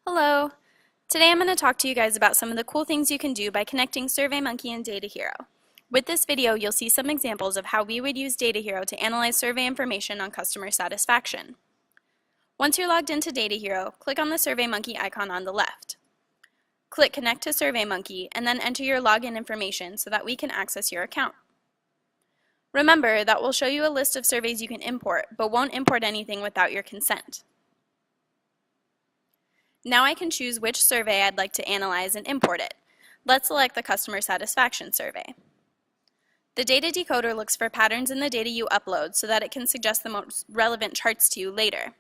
Hello! Today I'm going to talk to you guys about some of the cool things you can do by connecting SurveyMonkey and Data Hero. With this video, you'll see some examples of how we would use Data Hero to analyze survey information on customer satisfaction. Once you're logged into Data Hero, click on the SurveyMonkey icon on the left. Click Connect to SurveyMonkey and then enter your login information so that we can access your account. Remember that we'll show you a list of surveys you can import, but won't import anything without your consent. Now I can choose which survey I'd like to analyze and import it. Let's select the customer satisfaction survey. The data decoder looks for patterns in the data you upload so that it can suggest the most relevant charts to you later.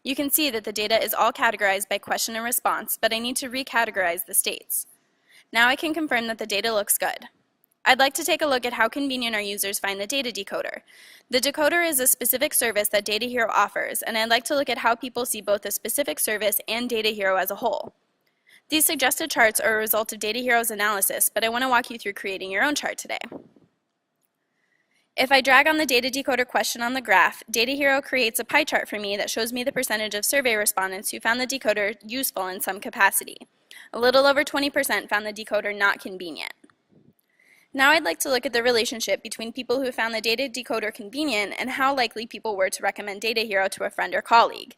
You can see that the data is all categorized by question and response, but I need to recategorize the states. Now I can confirm that the data looks good. I'd like to take a look at how convenient our users find the data decoder. The decoder is a specific service that Data Hero offers, and I'd like to look at how people see both the specific service and Data Hero as a whole. These suggested charts are a result of Data Hero's analysis, but I want to walk you through creating your own chart today. If I drag on the data decoder question on the graph, Data Hero creates a pie chart for me that shows me the percentage of survey respondents who found the decoder useful in some capacity. A little over 20% found the decoder not convenient. Now I'd like to look at the relationship between people who found the data decoder convenient and how likely people were to recommend Data Hero to a friend or colleague.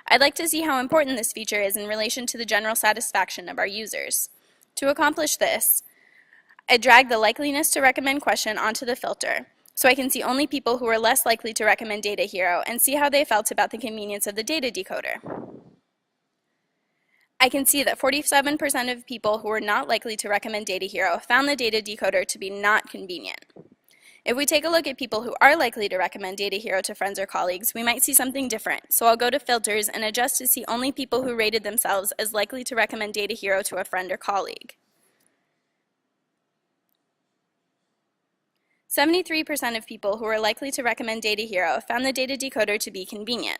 I'd like to see how important this feature is in relation to the general satisfaction of our users. To accomplish this, I drag the likeliness to recommend question onto the filter, so I can see only people who are less likely to recommend Data Hero and see how they felt about the convenience of the data decoder. I can see that 47% of people who were not likely to recommend Data Hero found the data decoder to be not convenient. If we take a look at people who are likely to recommend Data Hero to friends or colleagues, we might see something different, so I'll go to Filters and adjust to see only people who rated themselves as likely to recommend Data Hero to a friend or colleague. 73% of people who were likely to recommend Data Hero found the data decoder to be convenient.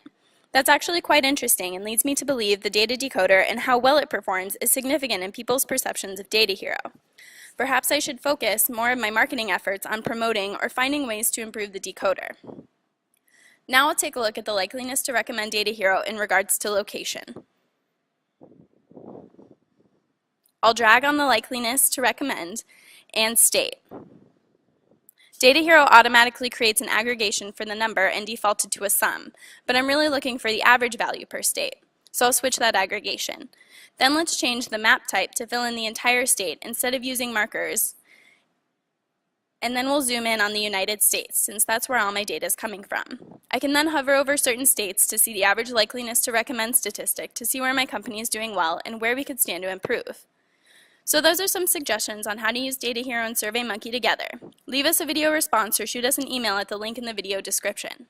That's actually quite interesting and leads me to believe the data decoder and how well it performs is significant in people's perceptions of Data Hero. Perhaps I should focus more of my marketing efforts on promoting or finding ways to improve the decoder. Now we'll take a look at the likeliness to recommend Data Hero in regards to location. I'll drag on the likeliness to recommend and state. Data Hero automatically creates an aggregation for the number and defaulted to a sum, but I'm really looking for the average value per state, so I'll switch that aggregation. Then let's change the map type to fill in the entire state instead of using markers, and then we'll zoom in on the United States, since that's where all my data is coming from. I can then hover over certain states to see the average likeliness to recommend statistic to see where my company is doing well and where we could stand to improve. So those are some suggestions on how to use Data Hero and SurveyMonkey together. Leave us a video response or shoot us an email at the link in the video description.